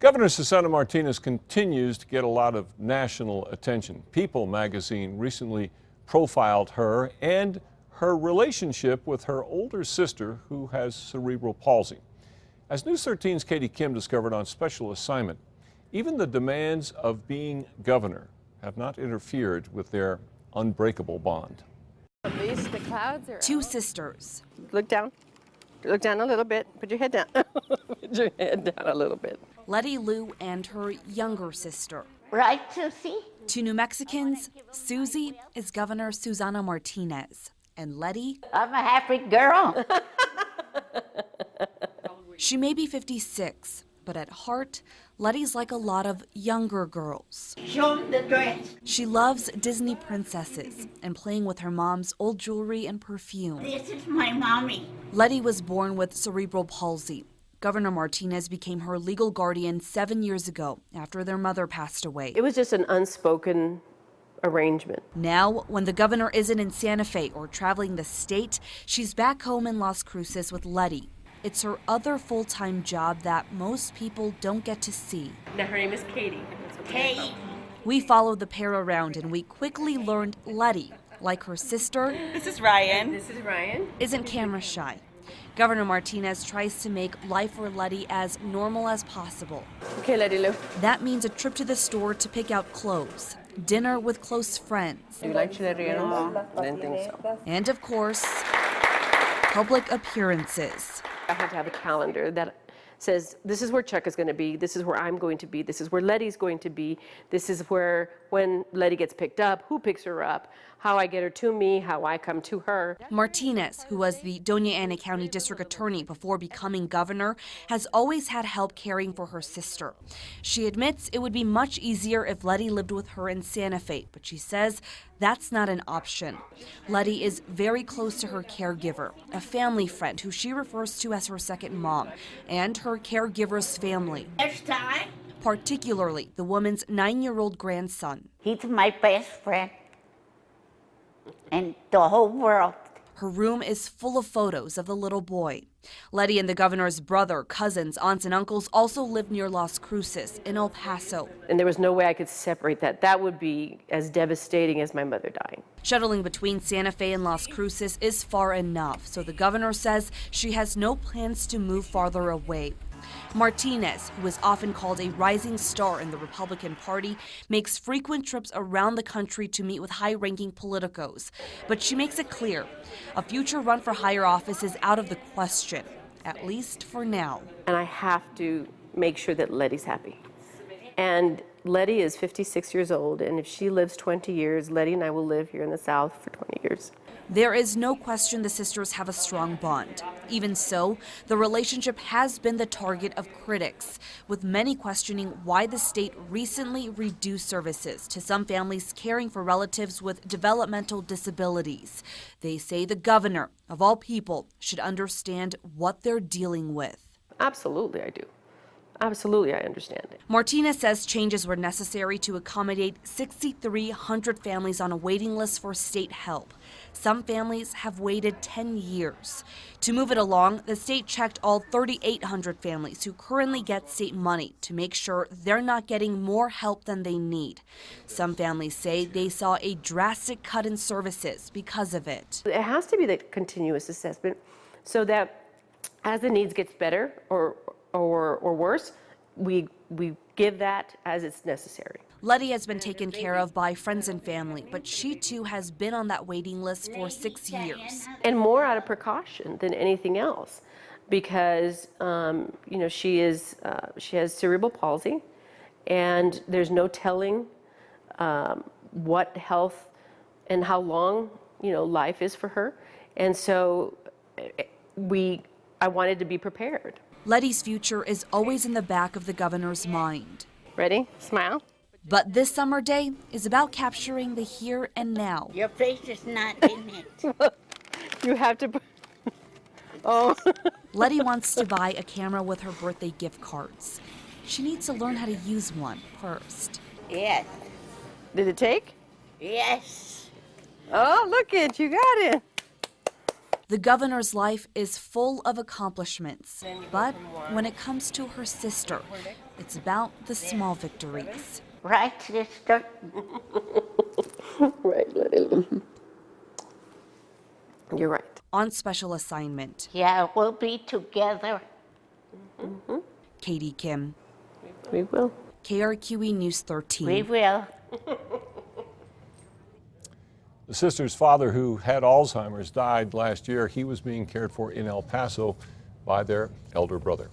Governor Susana Martinez continues to get a lot of national attention. People magazine recently profiled her and her relationship with her older sister who has cerebral palsy. As News 13's Katie Kim discovered on special assignment, even the demands of being governor have not interfered with their unbreakable bond. At least the clouds are Two out. sisters. Look down. Look down a little bit. Put your head down. Put your head down a little bit. Lettie Lou and her younger sister. Right, Susie? Two New Mexicans. Susie is Governor Susana Martinez. And Lettie, I'm a happy girl. she may be 56, but at heart, Lettie's like a lot of younger girls. Show me the dress. She loves Disney princesses and playing with her mom's old jewelry and perfume. This is my mommy. Lettie was born with cerebral palsy. Governor Martinez became her legal guardian 7 years ago after their mother passed away. It was just an unspoken arrangement. Now, when the governor isn't in Santa Fe or traveling the state, she's back home in Las Cruces with Lettie. It's her other full-time job that most people don't get to see. Now her name is Katie. Hey. We followed the pair around and we quickly learned Lettie, like her sister, This is Ryan. This is Ryan. isn't camera shy. Governor Martinez tries to make life for Lettie as normal as possible. Okay, Lettie Lou. That means a trip to the store to pick out clothes, dinner with close friends, Do you like chilerinos? I didn't think so. and of course, public appearances. I have to have a calendar that says, this is where Chuck is going to be, this is where I'm going to be, this is where Lettie's going to be, this is where, when Lettie gets picked up, who picks her up, how I get her to me, how I come to her. Martinez, who was the Doña Ana County District Attorney before becoming governor, has always had help caring for her sister. She admits it would be much easier if Lettie lived with her in Santa Fe, but she says that's not an option. Lettie is very close to her caregiver, a family friend who she refers to as her second mom, and her caregiver's family, Next time. particularly the woman's 9-year-old grandson. He's my best friend. And the whole world. Her room is full of photos of the little boy. Lettie and the governor's brother, cousins, aunts, and uncles also live near Las Cruces in El Paso. And there was no way I could separate that. That would be as devastating as my mother dying. Shuttling between Santa Fe and Las Cruces is far enough, so the governor says she has no plans to move farther away. Martinez, who is often called a rising star in the Republican Party, makes frequent trips around the country to meet with high-ranking politicos. But she makes it clear, a future run for higher office is out of the question, at least for now. And I have to make sure that Lettie's happy. And Lettie is 56 years old, and if she lives 20 years, Lettie and I will live here in the South for 20 years. There is no question the sisters have a strong bond. Even so, the relationship has been the target of critics, with many questioning why the state recently reduced services to some families caring for relatives with developmental disabilities. They say the governor, of all people, should understand what they're dealing with. Absolutely, I do. Absolutely, I understand it. Martinez says changes were necessary to accommodate 6,300 families on a waiting list for state help. Some families have waited 10 years. To move it along, the state checked all 3,800 families who currently get state money to make sure they're not getting more help than they need. Some families say they saw a drastic cut in services because of it. It has to be the continuous assessment so that as the needs gets better or worse, we give that as it's necessary. Lettie has been taken care of by friends and family, but she too has been on that waiting list for 6 years. And more out of precaution than anything else, because she has cerebral palsy, and there's no telling what health and how long life is for her, and so I wanted to be prepared. Lettie's future is always in the back of the governor's mind. Ready? Smile. But this summer day is about capturing the here and now. Your face is not in it. You have to. Oh. Lettie wants to buy a camera with her birthday gift cards. She needs to learn how to use one first. Yes. Did it take? Yes. Oh, look it, you got it. The governor's life is full of accomplishments, but when it comes to her sister, it's about the small victories. Right, sister? Right, Lettie. You're right. On special assignment, Yeah, we'll be together. Katie Kim, We will. KRQE News 13. We will. The sister's father, who had Alzheimer's, died last year. He was being cared for in El Paso by their elder brother.